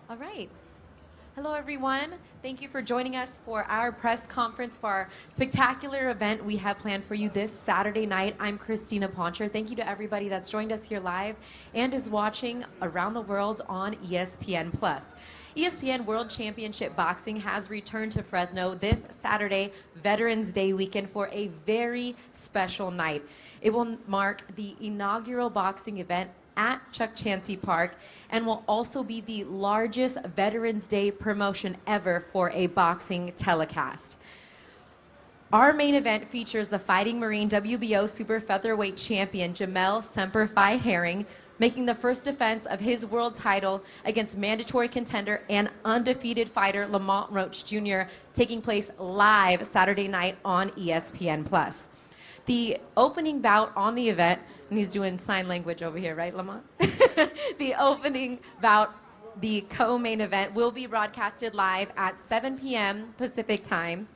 All right. Hello, everyone. Thank you for joining us for our press conference for our spectacular event we have planned for you this Saturday night. I'm Christina Poncher. Thank you to everybody that's joined us here live and is watching around the world on ESPN+. ESPN World Championship Boxing has returned to Fresno this Saturday, Veterans Day weekend, for a very special night. It will mark the inaugural boxing event at Chuck Chansey Park and will also be the largest Veterans Day promotion ever for a boxing telecast. Our main event features the Fighting Marine WBO Super Featherweight Champion Jamel Semper Fi Herring making the first defense of his world title against mandatory contender and undefeated fighter Lamont Roach Jr. taking place live Saturday night on ESPN+. The opening bout on the event, and he's doing sign language over here, right, Lamont? The opening bout, the co-main event, will be broadcasted live at 7 p.m. Pacific time,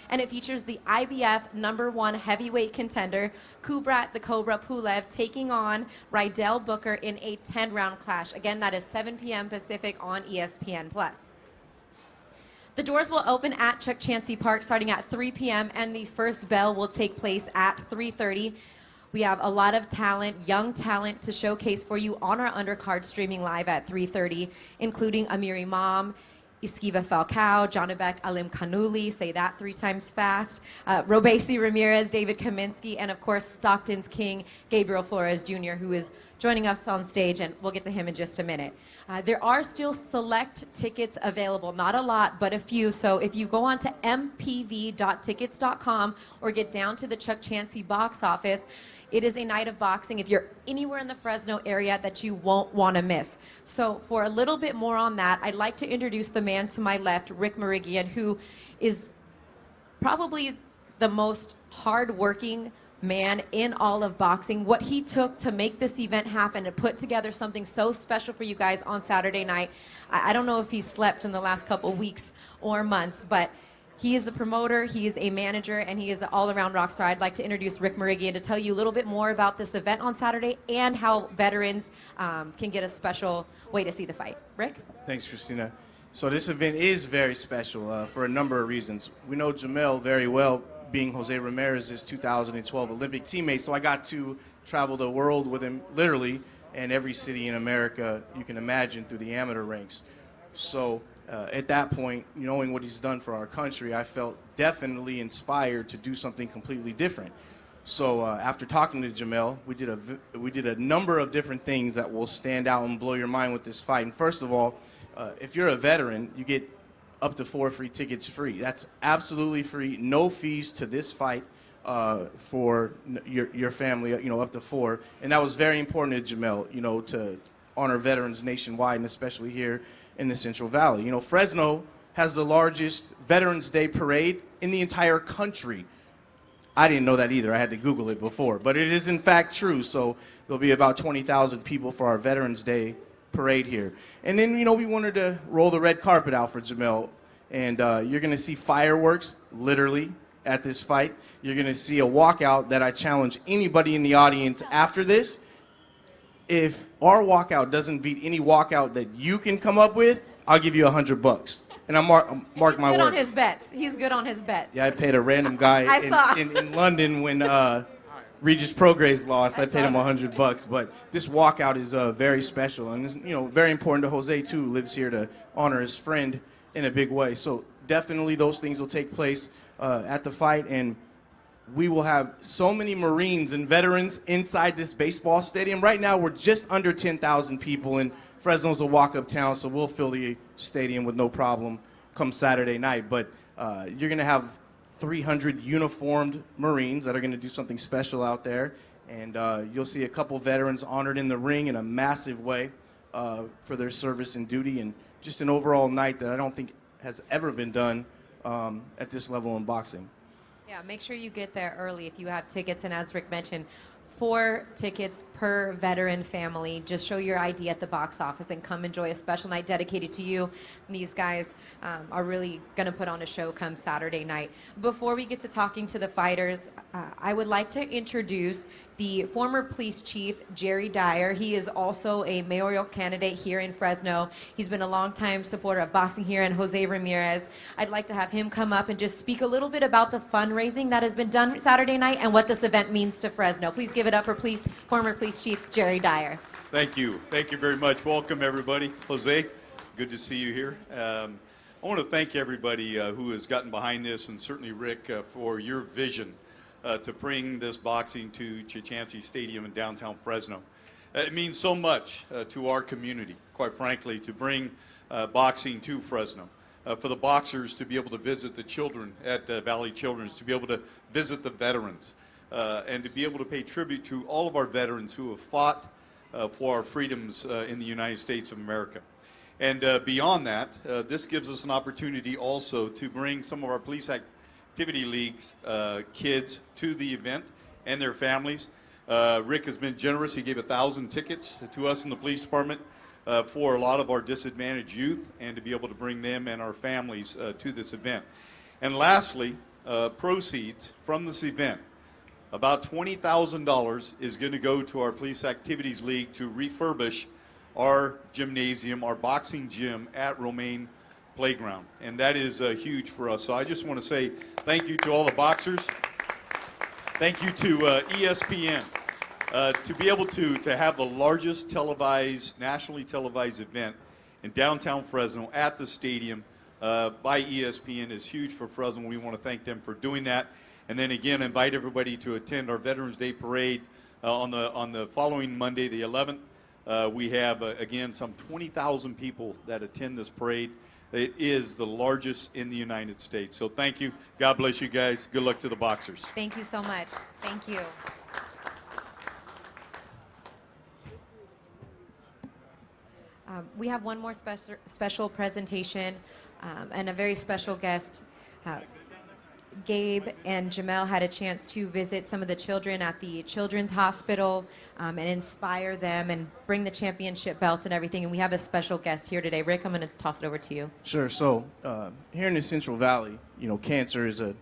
and it features the IBF #1 heavyweight contender, Kubrat the Cobra Pulev, taking on Rydell Booker in a 10-round clash. Again, that is 7 p.m. Pacific on ESPN+. The doors will open at Chuck Chansey Park starting at 3 p.m. and the first bell will take place at 3:30. We have a lot of talent, young talent, to showcase for you on our undercard streaming live at 3:30, including Amir Imam, Esquiva Falcao, Janibek Alim Kanuli, say that 3 times fast, Robesi Ramirez, David Kaminsky, and of course Stockton's king, Gabriel Flores Jr., who is joining us on stage, and we'll get to him in just a minute. There are still select tickets available, not a lot, but a few. So if you go on to mpv.tickets.com or get down to the Chuck Chansey box office, it is a night of boxing, if you're anywhere in the Fresno area, that you won't want to miss. So for a little bit more on that, I'd like to introduce the man to my left, Rick Meridian, who is probably the most hardworking man in all of boxing. What he took to make this event happen, to put together something so special for you guys on Saturday night. I don't know if he's slept in the last couple weeks or months, but he is a promoter, he is a manager, and he is an all-around rock star. I'd like to introduce Rick Meridian to tell you a little bit more about this event on Saturday and how veterans can get a special way to see the fight. Rick? Thanks, Christina. So this event is very special for a number of reasons. We know Jamel very well, being Jose Ramirez's 2012 Olympic teammate, so I got to travel the world with him, literally, and every city in America you can imagine through the amateur ranks. So at that point, knowing what he's done for our country, I felt definitely inspired to do something completely different. So after talking to Jamel, we did a number of different things that will stand out and blow your mind with this fight. And first of all, if you're a veteran, you get up to 4 free tickets free. That's absolutely free, no fees to this fight for your family, up to 4. And that was very important to Jamel, to honor veterans nationwide and especially here in the Central Valley. Fresno has the largest Veterans Day parade in the entire country. I didn't know that either. I had to Google it before, but it is in fact true. So there'll be about 20,000 people for our Veterans Day parade here. And then, we wanted to roll the red carpet out for Jamel. And you're going to see fireworks, literally, at this fight. You're going to see a walkout that I challenge anybody in the audience after this. If our walkout doesn't beat any walkout that you can come up with, I'll give you $100. And I mark my words. He's good on his bets. He's good on his bets. Yeah, I paid a random guy in London when Regis Prograis lost. I paid him $100. But this walkout is very special, and very important to Jose too. Who lives here to honor his friend in a big way. So definitely those things will take place at the fight, and we will have so many Marines and veterans inside this baseball stadium. Right now, we're just under 10,000 people, and Fresno's a walk-up town, so we'll fill the stadium with no problem come Saturday night. But you're going to have 300 uniformed Marines that are going to do something special out there, and you'll see a couple veterans honored in the ring in a massive way for their service and duty, and just an overall night that I don't think has ever been done at this level in boxing. Yeah, make sure you get there early if you have tickets. And as Rick mentioned, 4 tickets per veteran family. Just show your ID at the box office and come enjoy a special night dedicated to you. And these guys are really going to put on a show come Saturday night. Before we get to talking to the fighters, I would like to introduce the former police chief, Jerry Dyer. He is also a mayoral candidate here in Fresno. He's been a longtime supporter of boxing here, and Jose Ramirez. I'd like to have him come up and just speak a little bit about the fundraising that has been done Saturday night and what this event means to Fresno. Please give it up for former police chief Jerry Dyer. Thank you. Thank you very much. Welcome, everybody. Jose, good to see you here. I want to thank everybody who has gotten behind this, and certainly Rick for your vision to bring this boxing to Chichansi Stadium in downtown Fresno. It means so much to our community, quite frankly, to bring boxing to Fresno. For the boxers to be able to visit the children at Valley Children's, to be able to visit the veterans, and to be able to pay tribute to all of our veterans who have fought for our freedoms in the United States of America. And beyond that, this gives us an opportunity also to bring some of our police activity leagues kids to the event and their families. Rick has been generous. He gave 1,000 tickets to us in the police department for a lot of our disadvantaged youth, and to be able to bring them and our families to this event. And lastly, proceeds from this event, about $20,000 is going to go to our Police Activities League to refurbish our gymnasium, our boxing gym at Romaine Playground. And that is huge for us. So I just want to say thank you to all the boxers. Thank you to ESPN. To be able to have the largest televised, nationally televised event in downtown Fresno at the stadium by ESPN is huge for Fresno. We want to thank them for doing that. And then again, invite everybody to attend our Veterans Day Parade on the following Monday, the 11th. We have, again, some 20,000 people that attend this parade. It is the largest in the United States. So thank you. God bless you guys. Good luck to the boxers. Thank you so much. Thank you. We have one more special presentation and a very special guest. Gabe and Jamel had a chance to visit some of the children at the Children's Hospital and inspire them and bring the championship belts and everything. And we have a special guest here today. Rick, I'm going to toss it over to you. Sure. So here in the Central Valley, cancer is a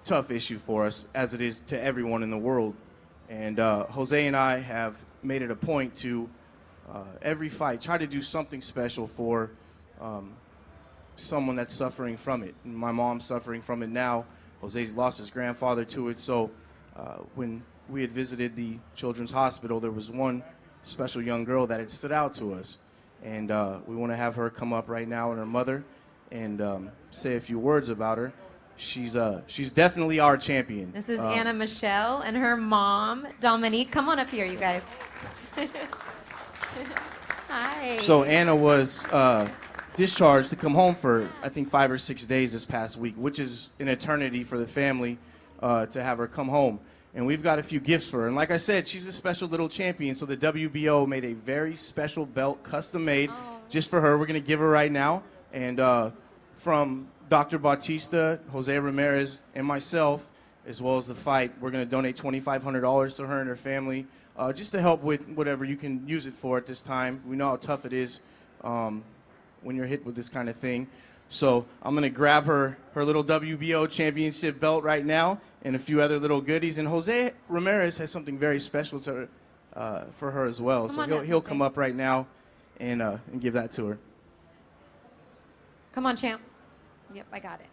tough issue for us, as it is to everyone in the world. And Jose and I have made it a point to every fight try to do something special for someone that's suffering from it. My mom's suffering from it now. Jose's lost his grandfather to it. So when we had visited the Children's Hospital, there was one special young girl that had stood out to us. And we want to have her come up right now, and her mother, and say a few words about her. She's definitely our champion. This is Anna Michelle and her mom, Dominique. Come on up here, you guys. Hi. So Anna was discharged to come home for, I think, 5 or 6 days this past week, which is an eternity for the family to have her come home. And we've got a few gifts for her. And like I said, she's a special little champion. So the WBO made a very special belt, custom made, just for her. We're going to give her right now. And from Dr. Bautista, Jose Ramirez, and myself, as well as the fight, we're going to donate $2,500 to her and her family, just to help with whatever you can use it for at this time. We know how tough it is when you're hit with this kind of thing. So I'm going to grab her little WBO championship belt right now and a few other little goodies. And Jose Ramirez has something very special to for her as well. So he'll come up right now and give that to her. Come on, champ. Yep, I got it.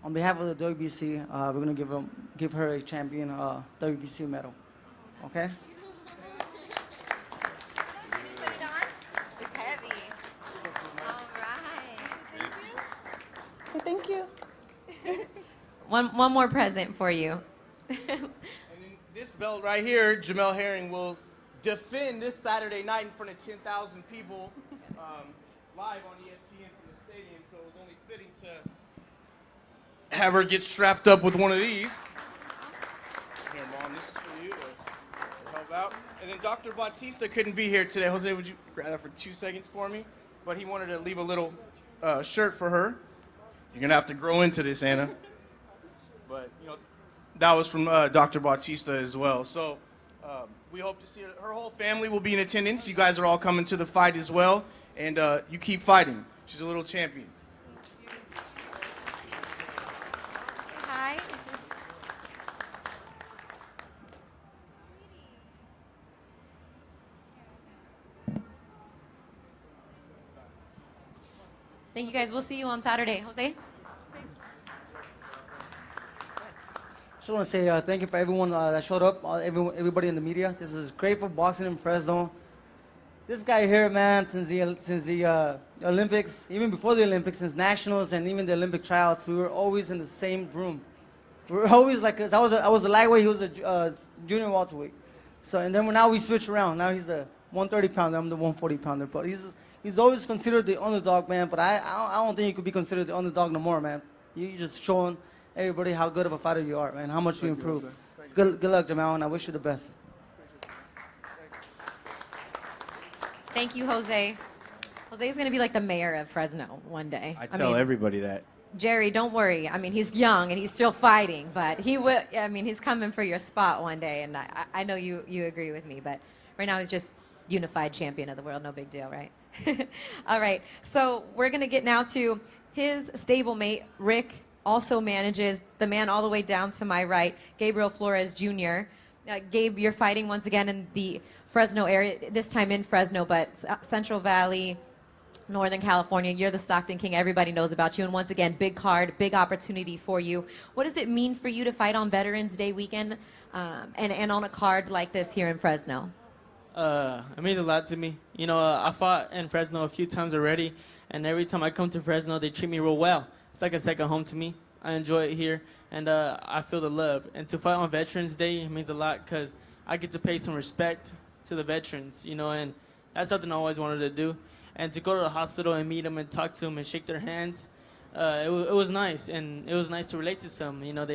On behalf of the WBC, we're going to give her a champion WBC medal. Okay? Can you put it on? It's heavy. All right. Thank you. One more present for you. And then this belt right here, Jamel Herring will defend this Saturday night in front of 10,000 people live on ESPN from the stadium. So it was only fitting to have her get strapped up with one of these. Here, Mom, this is for you to help out. And then Dr. Bautista couldn't be here today. Jose, would you grab that for 2 seconds for me? But he wanted to leave a little shirt for her. You're going to have to grow into this, Anna. But, you know, that was from Dr. Bautista as well. So we hope to see her. Her whole family will be in attendance. You guys are all coming to the fight as well. And you keep fighting. She's a little champion. Hi. Thank you guys. We'll see you on Saturday. Jose? Just want to say thank you for everyone that showed up, everybody in the media. This is great for boxing in Fresno. This guy here, man, since the Olympics, even before the Olympics, since nationals and even the Olympic tryouts, we were always in the same room. We were always like, I was a lightweight, he was a junior welterweight. So and then now we switch around. Now he's the 130 pounder, I'm the 140 pounder. But he's always considered the underdog, man. But I don't think you could be considered the underdog no more, man. You just showing everybody how good of a fighter you are, man. How much you improve. Good luck, Jamel, and I wish you the best. Thank you, Jose. Jose's going to be like the mayor of Fresno one day. I tell everybody that. Jerry, don't worry. I mean, he's young and he's still fighting, but he will. I mean, he's coming for your spot one day, and I know you agree with me. But right now, he's just unified champion of the world. No big deal, right? All right. So we're going to get now to his stablemate, Rick. Also manages the man all the way down to my right, Gabriel Flores Jr. Gabe, you're fighting once again in the Fresno area, this time in Fresno, but Central Valley, Northern California. You're the Stockton King. Everybody knows about you. And once again, big card, big opportunity for you. What does it mean for you to fight on Veterans Day weekend and on a card like this here in Fresno? It means a lot to me. You know, I fought in Fresno a few times already, and every time I come to Fresno, they treat me real well. It's like a second home to me. I enjoy it here, and I feel the love. And to fight on Veterans Day means a lot because I get to pay some respect to the veterans, you know, and that's something I always wanted to do. And to go to the hospital and meet them and talk to them and shake their hands, it was nice, and it was nice to relate to some. You know,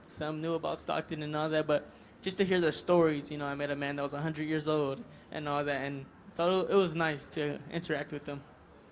some knew about Stockton and all that, but just to hear their stories, you know, I met a man that was 100 years old and all that, and so it was nice to interact with them.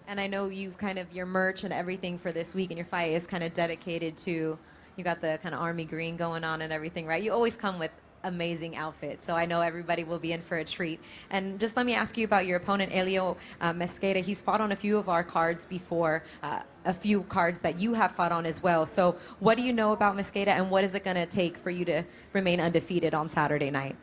And I know you've kind of, your merch and everything for this week and your fight is kind of dedicated to, you got the kind of army green going on and everything, right? You always come with amazing outfits, so I know everybody will be in for a treat. And just let me ask you about your opponent, Elio Mesqueda. He's fought on a few of our cards before, a few cards that you have fought on as well. So what do you know about Mesqueda, and what is it going to take for you to remain undefeated on Saturday night?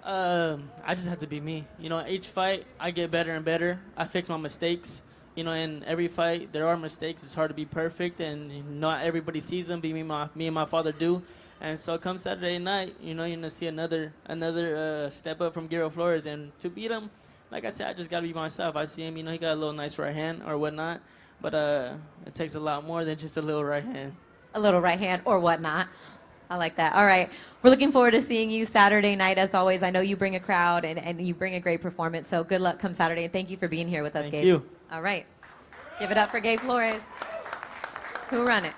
I just have to be me. You know, each fight, I get better and better. I fix my mistakes. You know, in every fight, there are mistakes. It's hard to be perfect, and not everybody sees them. Me and my father do. And so come Saturday night, you know, you're going to see another step up from Gabriel Flores. And to beat him, like I said, I just got to be myself. I see him, you know, he got a little nice right hand or whatnot. But it takes a lot more than just a little right hand. A little right hand or whatnot. I like that. All right. We're looking forward to seeing you Saturday night, as always. I know you bring a crowd and you bring a great performance. So good luck come Saturday. And thank you for being here with us, Gabe. Thank you. All right. Give it up for Gabe Flores. Who run it?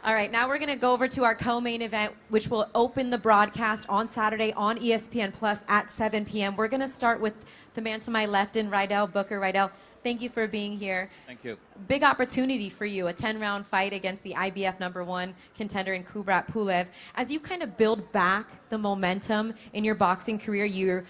All right. Now we're going to go over to our co-main event, which will open the broadcast on Saturday on ESPN Plus at 7 p.m. We're going to start with the man to my left in Rydell Booker. Rydell, thank you for being here. Thank you. Big opportunity for you, a 10-round fight against the IBF #1 contender in Kubrat Pulev. As you kind of build back the momentum in your boxing career, you're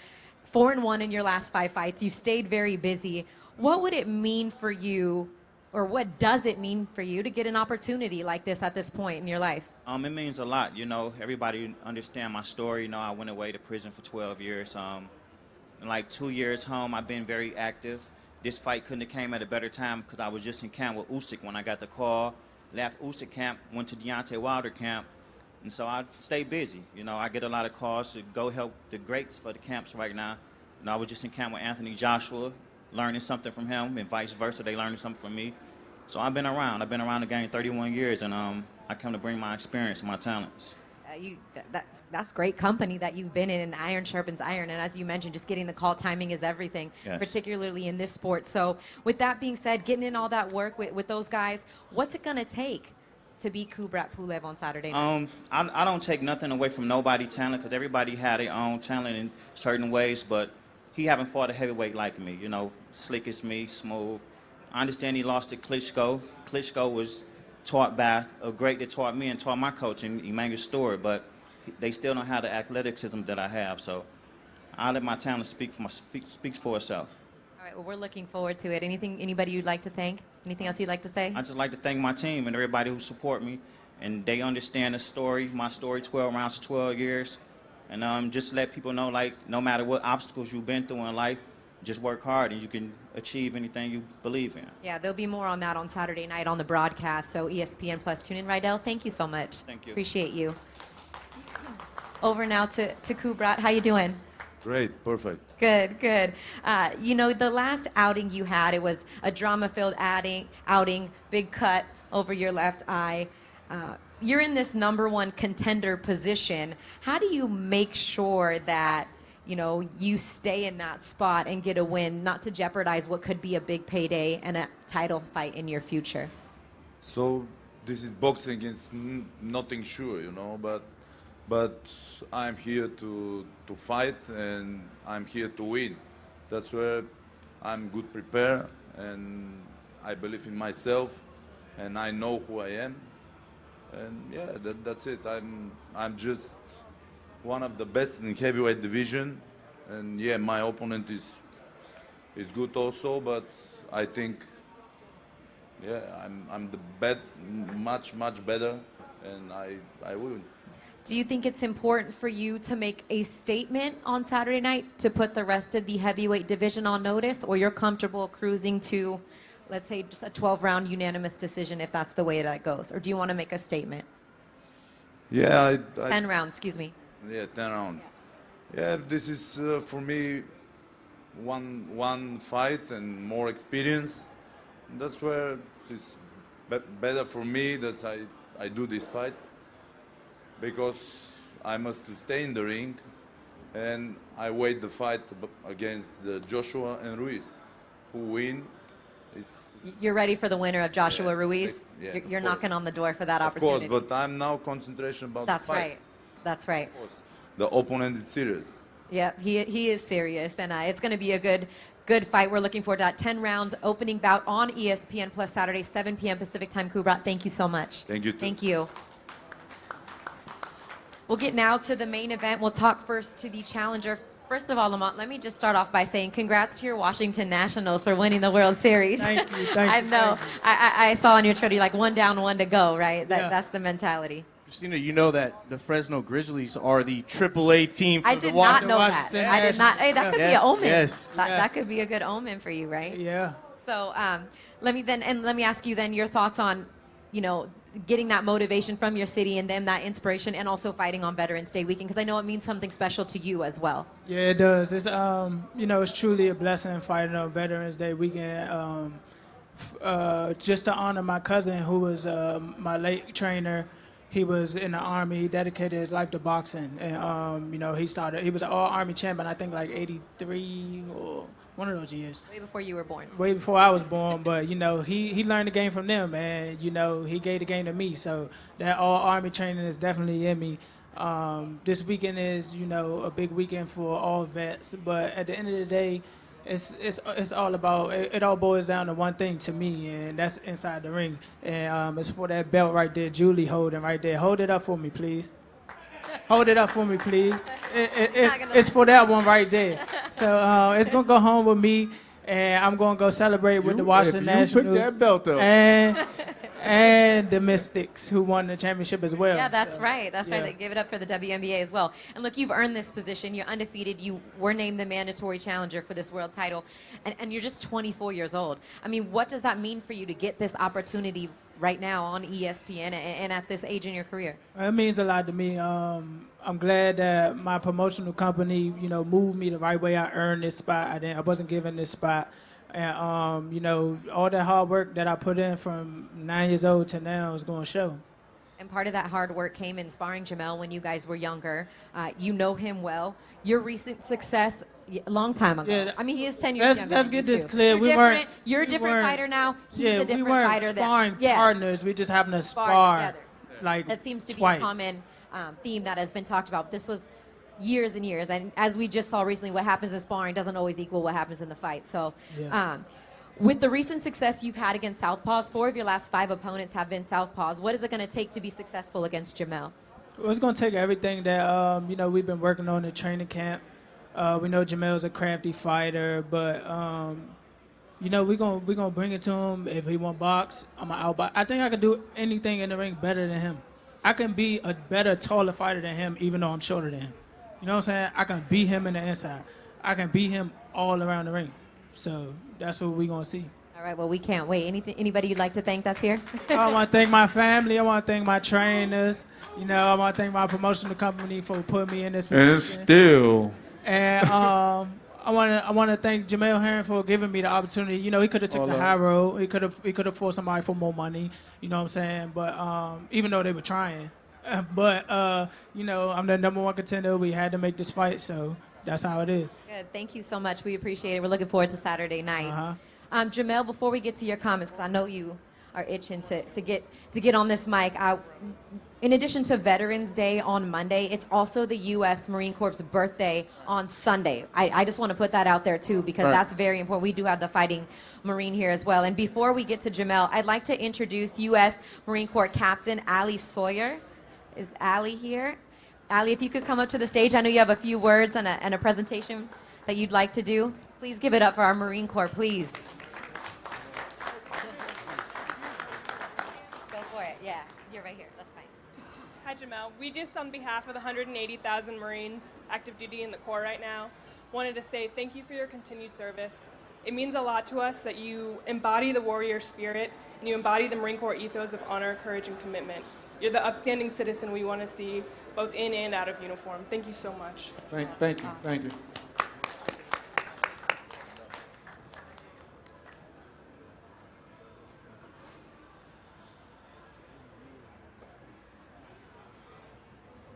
4-1 in your last 5 fights. You've stayed very busy. What would it mean for you, or what does it mean for you to get an opportunity like this at this point in your life? It means a lot. You know, everybody understand my story. You know, I went away to prison for 12 years. In like 2 years home, I've been very active. This fight couldn't have came at a better time because I was just in camp with Usyk when I got the call. Left Usyk camp, went to Deontay Wilder camp, and so I stay busy. You know, I get a lot of calls to go help the greats for the camps right now. You know, I was just in camp with Anthony Joshua, learning something from him, and vice versa. They learning something from me. So I've been around. I've been around the game 31 years, and I come to bring my experience and my talents. That's great company that you've been in, and iron sharpens iron. And as you mentioned, just getting the call, timing is everything, yes, particularly in this sport. So with that being said, getting in all that work with those guys, what's it going to take to beat Kubrat Pulev on Saturday night? I don't take nothing away from nobody's talent because everybody had their own talent in certain ways, but he haven't fought a heavyweight like me. You know, slick as me, smooth. I understand he lost to Klitschko. Klitschko was taught by a great that taught me and taught my coach, Emmanuel Stewart, but they still don't have the athleticism that I have. So I let my talent speaks for itself. All right, well, we're looking forward to it. Anybody you'd like to thank? Anything else you'd like to say? I just like to thank my team and everybody who support me, and they understand the story, my story, 12 rounds to 12 years, and just let people know, like, no matter what obstacles you've been through in life, just work hard and you can achieve anything you believe in. Yeah, there'll be more on that on Saturday night on the broadcast, so ESPN Plus, tune in. Rydell, thank you so much. Thank you. Appreciate you. Over now to Kubrat. How you doing? Great, perfect. Good, good. You know, the last outing you had, it was a drama-filled outing, big cut over your left eye. You're in this #1 contender position. How do you make sure that, you know, you stay in that spot and get a win, not to jeopardize what could be a big payday and a title fight in your future? So this is boxing. It's nothing sure, you know, but I'm here to fight and I'm here to win. That's where I'm good prepared and I believe in myself and I know who I am. And yeah, that's it. I'm just one of the best in heavyweight division, and yeah, my opponent is good also, but I think yeah, I'm much better, and I will. Do you think it's important for you to make a statement on Saturday night to put the rest of the heavyweight division on notice, or you're comfortable cruising to, let's say, just a 12-round unanimous decision if that's the way that goes? Or do you want to make a statement? Yeah, 10 rounds, excuse me. Yeah, 10 rounds. Yeah, this is for me one fight and more experience. That's where it's better for me that I do this fight, because I must stay in the ring and I wait the fight against Joshua and Ruiz. Who win is... You're ready for the winner of Joshua Yeah, Ruiz? yeah, You're of knocking course. on the door for that Of opportunity. course, but I'm now concentration about That's the fight. right. That's right. Of course. The opponent is serious. Yeah, he is serious, and it's going to be a good fight. We're looking forward to that. 10 rounds opening bout on ESPN Plus Saturday, 7 p.m. Pacific Time. Kubrat, thank you so much. Thank you, too. Thank you. We'll get now to the main event. We'll talk first to the challenger. First of all, Lamont, let me just start off by saying congrats to your Washington Nationals for winning the World Series. Thank you. Thank I you, know. thank I saw on your Twitter, like 1 down, 1 to go, right? Yeah. That's the mentality. Christina, you know that the Fresno Grizzlies are the AAA team for I the did not Washington. know that. Washington I did not. Hey, that could be an omen. Yes. That Yes. could be a good omen for you, right? Yeah. So let me ask you then your thoughts on, you know, getting that motivation from your city and then that inspiration, and also fighting on Veterans Day weekend, because I know it means something special to you as well. Yeah, it does. It's you know, it's truly a blessing fighting on Veterans Day weekend. Just to honor my cousin, who was my late trainer. He was in the Army. He dedicated his life to boxing, and you know, he was an all-Army champion. I think like '83 or one of those years. Way before you were born. Way before I was born, but you know, he learned the game from them, and you know, he gave the game to me. So that all-Army training is definitely in me. This weekend is, you know, a big weekend for all vets, but at the end of the day, it's all about, it all boils down to one thing to me, and that's inside the ring. And it's for that belt right there, Julie holding right there. Hold it up for me, please. Hold it up for me, please. It's for that one right there. So it's gonna go home with me, and I'm gonna go celebrate with the Washington Nationals. You put that belt up. And the Mystics, who won the championship as well. Yeah, that's right. That's yeah. right. They give it up for the WNBA as well. And look, you've earned this position. You're undefeated. You were named the mandatory challenger for this world title. And you're just 24 years old. I mean, what does that mean for you to get this opportunity right now on ESPN and at this age in your career? It means a lot to me. I'm glad that my promotional company, you know, moved me the right way. I earned this spot. I wasn't given this spot. And, you know, all that hard work that I put in from 9 years old to now is going to show. And part of that hard work came in sparring Jamel when you guys were younger. You know him well. Your recent success, a long time ago. Yeah, I mean, he is 10 years younger Let's than you get this too. clear. You're a different fighter now. He's a different we weren't fighter. sparring partners. We just happened to spar together. like That seems to twice. be a common theme that has been talked about. This was years and years. And as we just saw recently, what happens in sparring doesn't always equal what happens in the fight. So with the recent success you've had against Southpaws, 4 of your last 5 opponents have been Southpaws. What is it going to take to be successful against Jamel? Well, it's going to take everything that, we've been working on in training camp. We know Jamel's a crafty fighter, but, we're gonna bring it to him. If he want box, I'm going to outbox. I think I can do anything in the ring better than him. I can be a better, taller fighter than him, even though I'm shorter than him. You know what I'm saying? I can beat him in the inside. I can beat him all around the ring. So that's what we're going to see. All right, well, we can't wait. Anybody you'd like to thank that's here? I want to thank my family. I want to thank my trainers. I want to thank my promotional company for putting me in this position. And still. And I want to thank Jamel Herring for giving me the opportunity. He could have took the high road. He could have forced somebody for more money. You know what I'm saying? But even though they were trying, I'm the #1 contender. We had to make this fight, so that's how it is. Good. Thank you so much. We appreciate it. We're looking forward to Saturday night. Jamel, before we get to your comments, because I know you are itching to get on this mic. In addition to Veterans Day on Monday, it's also the U.S. Marine Corps' birthday on Sunday. I just want to put that out there, too, because that's very important. We do have the Fighting Marine here as well. And before we get to Jamel, I'd like to introduce U.S. Marine Corps Captain Allie Sawyer. Is Allie here? Allie, if you could come up to the stage. I know you have a few words and a presentation that you'd like to do. Please give it up for our Marine Corps, please. Go for it. Yeah, you're right here. That's fine. Hi, Jamel. We just, on behalf of the 180,000 Marines active duty in the Corps right now, wanted to say thank you for your continued service. It means a lot to us that you embody the warrior spirit and you embody the Marine Corps ethos of honor, courage, and commitment. You're the upstanding citizen we want to see both in and out of uniform. Thank you so much. Thank you.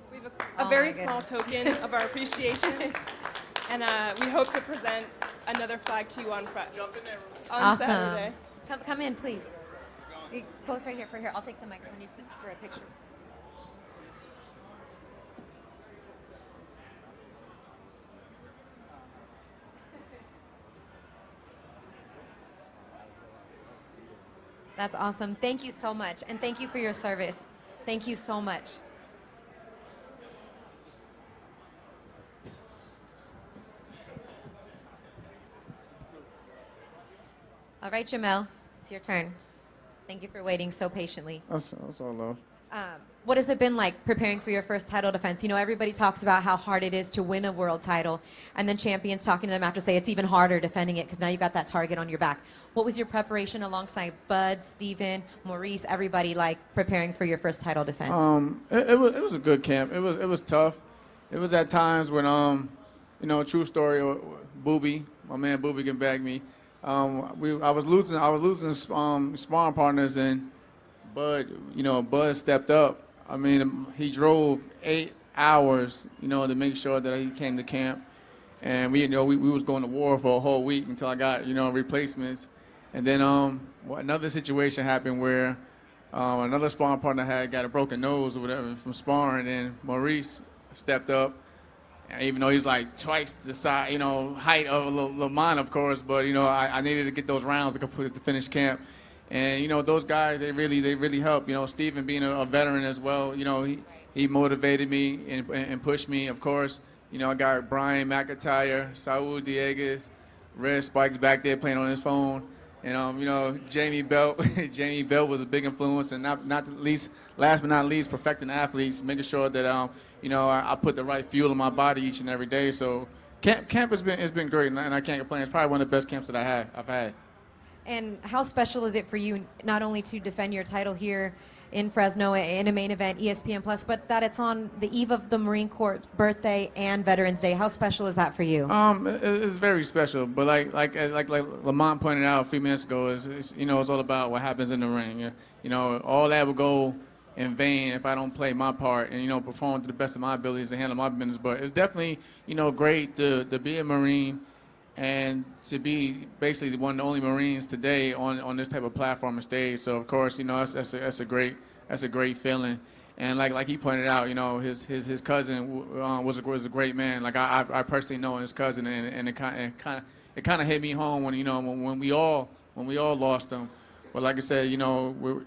We have a very small token of our appreciation, and we hope to present another flag to you on Saturday. Come in, please. Post right here for here. I'll take the microphone for a picture. That's awesome. Thank you so much. And thank you for your service. Thank you so much. All right, Jamel, it's your turn. Thank you for waiting so patiently. That's all love. What has it been like preparing for your first title defense? Everybody talks about how hard it is to win a world title, and then champions talking to them after say it's even harder defending it because now you got that target on your back. What was your preparation alongside Bud, Steven, Maurice, everybody like preparing for your first title defense? It was a good camp. It was tough. It was at times when true story. Booby, my man Booby can bag me. I was losing sparring partners, and Bud stepped up. I mean, he drove 8 hours, to make sure that he came to camp, and we was going to war for a whole week until I got replacements, and then another situation happened where another sparring partner got a broken nose or whatever from sparring, and Maurice stepped up. Even though he's like twice the size, height of Lamont, of course, but I needed to get those rounds to complete the finish camp, and those guys they really help. Steven being a veteran as well, he motivated me and pushed me. Of course, I got Brian McIntyre, Saul Dieguez, Red Spikes back there playing on his phone, and Jamie Belt. Jamie Belt was a big influence, and last but not least, perfecting athletes, making sure that I put the right fuel in my body each and every day. So camp has been great, and I can't complain. It's probably one of the best camps that I've had. And how special is it for you not only to defend your title here in Fresno in a main event, ESPN Plus, but that it's on the eve of the Marine Corps' birthday and Veterans Day? How special is that for you? It's very special, but like Lamont pointed out a few minutes ago, it's all about what happens in the ring. All that will go in vain if I don't play my part and, perform to the best of my abilities and handle my business. But it's definitely, great to be a Marine and to be basically one of the only Marines today on this type of platform and stage. So, of course, that's a great feeling. And like he pointed out, his cousin was a great man. Like I personally know his cousin, and it kind of hit me home when we all lost him. But like I said,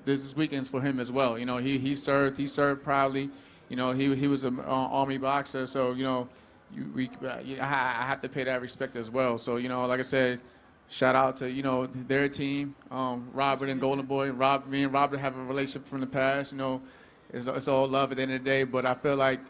this weekend's for him as well. He served proudly. He was an Army boxer, so I have to pay that respect as well. So like I said, shout out to their team, Robert and Golden Boy. Me and Robert have a relationship from the past. It's all love at the end of the day. But I feel like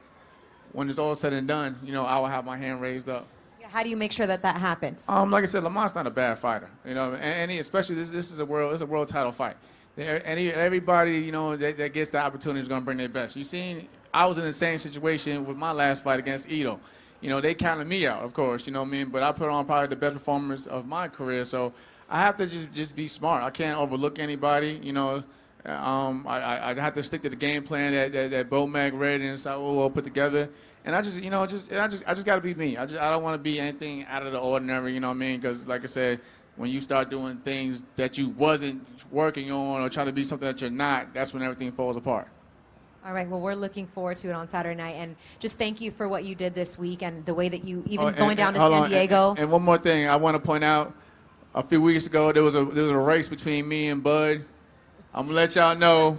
when it's all said and done, I will have my hand raised up. How do you make sure that happens? Like I said, Lamont's not a bad fighter, and he, especially this is a world title fight. Everybody, that gets the opportunity is going to bring their best. You seen, I was in the same situation with my last fight against Ito. They counted me out, of course, but I put on probably the best performance of my career, so I have to just be smart. I can't overlook anybody, I have to stick to the game plan that Bo Mag read and Sawyer put together. And I just got to be me. I don't want to be anything out of the ordinary, Because, like I said, when you start doing things that you wasn't working on or trying to be something that you're not, that's when everything falls apart. All right, well, we're looking forward to it on Saturday night. And just thank you for what you did this week and the way that you, going down to San Diego. And one more thing I want to point out. A few weeks ago, there was a race between me and Bud. I'm going to let y'all know.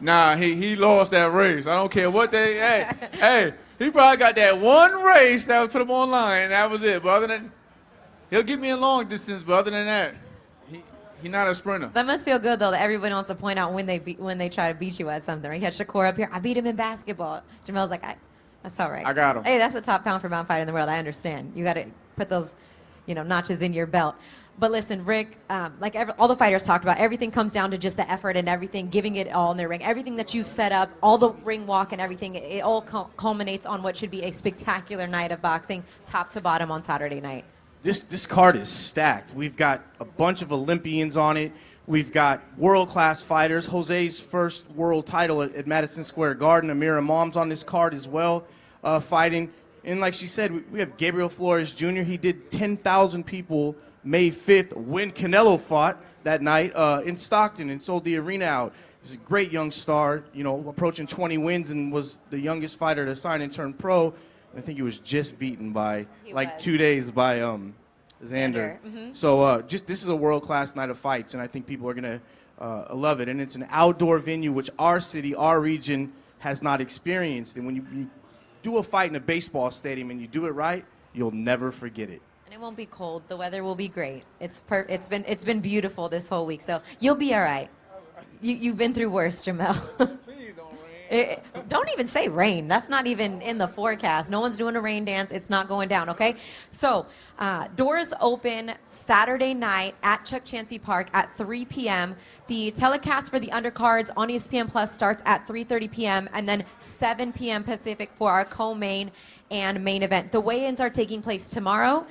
Nah, he lost that race. I don't care what hey, he probably got that one race that was put him online, and that was it. But other than, he'll get me in long distance, but other than that, he's not a sprinter. That must feel good, though, that everybody wants to point out when they try to beat you at something. Right? You had Shakur up here. I beat him in basketball. Jamel's like, that's all right. I got him. Hey, that's the top pound-for-pound fighter in the world. I understand. You got to put those, notches in your belt. But listen, Rick, all the fighters talked about, everything comes down to just the effort and everything, giving it all in the ring. Everything that you've set up, all the ring walk and everything, it all culminates on what should be a spectacular night of boxing, top to bottom on Saturday night. This card is stacked. We've got a bunch of Olympians on it. We've got world-class fighters. Jose's first world title at Madison Square Garden. Amira Mom's on this card as well, fighting. And like she said, we have Gabriel Flores Jr. He did 10,000 people May 5th when Canelo fought that night in Stockton and sold the arena out. He's a great young star, approaching 20 wins and was the youngest fighter to sign and turn pro. I think he was just beaten by 2 days by Xander. Mm-hmm. So this is a world-class night of fights, and I think people are going to love it. And it's an outdoor venue, which our city, our region, has not experienced. And when you do a fight in a baseball stadium and you do it right, you'll never forget it. And it won't be cold. The weather will be great. It's been beautiful this whole week, so you'll be all right. You've been through worse, Jamel. Please don't rain. Don't even say rain. That's not even in the forecast. No one's doing a rain dance. It's not going down, okay? So doors open Saturday night at Chuck Chansey Park at 3 p.m. The telecast for the undercards on ESPN Plus starts at 3:30 p.m. and then 7 p.m. Pacific for our co-main and main event. The weigh-ins are taking place tomorrow.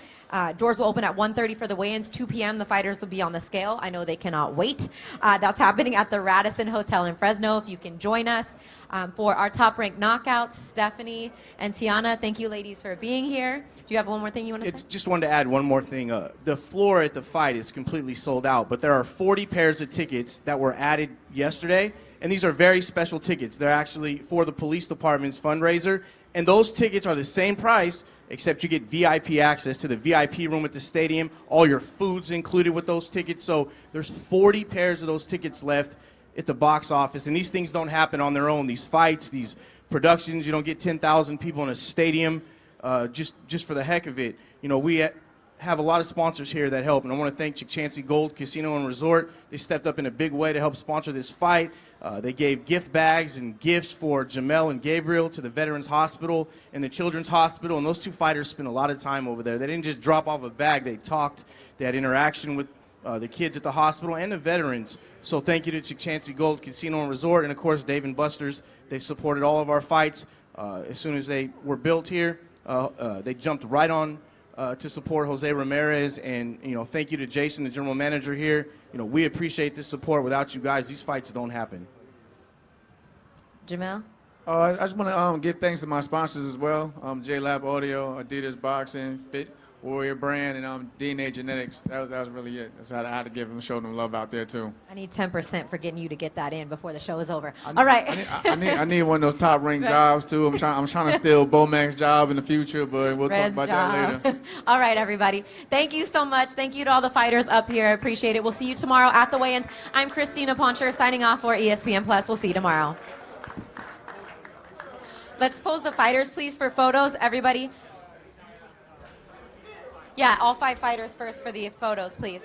Doors will open at 1:30 for the weigh-ins. 2 p.m. the fighters will be on the scale. I know they cannot wait. That's happening at the Radisson Hotel in Fresno. If you can join us for our top-ranked knockouts, Stephanie and Tiana, thank you, ladies, for being here. Do you have one more thing you want to say? Just wanted to add one more thing. The floor at the fight is completely sold out, but there are 40 pairs of tickets that were added yesterday, and these are very special tickets. They're actually for the police department's fundraiser, and those tickets are the same price, except you get VIP access to the VIP room at the stadium. All your food's included with those tickets. So there's 40 pairs of those tickets left at the box office. And these things don't happen on their own. These fights, these productions, you don't get 10,000 people in a stadium just for the heck of it. We have a lot of sponsors here that help. And I want to thank Chansey Gold Casino and Resort. They stepped up in a big way to help sponsor this fight. They gave gift bags and gifts for Jamel and Gabriel to the Veterans Hospital and the Children's Hospital, and those two fighters spent a lot of time over there. They didn't just drop off a bag. They talked. They had interaction with the kids at the hospital and the veterans. So thank you to Chansey Gold Casino and Resort, and, of course, Dave & Buster's. They've supported all of our fights. As soon as they were built here, they jumped right on to support Jose Ramirez, and thank you to Jason, the general manager here. We appreciate this support. Without you guys, these fights don't happen. Jamel? I just want to give thanks to my sponsors as well. J-Lab Audio, Adidas Boxing, Fit Warrior Brand, and DNA Genetics. That was really it. That's how I had to give them, show them love out there too. I need 10% for getting you to get that in before the show is over. All right. I need one of those top ranked jobs too. I'm trying to steal Bomac's job in the future, but we'll Red's talk about that later. All right, everybody. Thank you so much. Thank you to all the fighters up here. I appreciate it. We'll see you tomorrow at the weigh-ins. I'm Christina Poncher signing off for ESPN Plus. We'll see you tomorrow. Let's pose the fighters, please, for photos, everybody. Yeah, all 5 fighters first for the photos, please.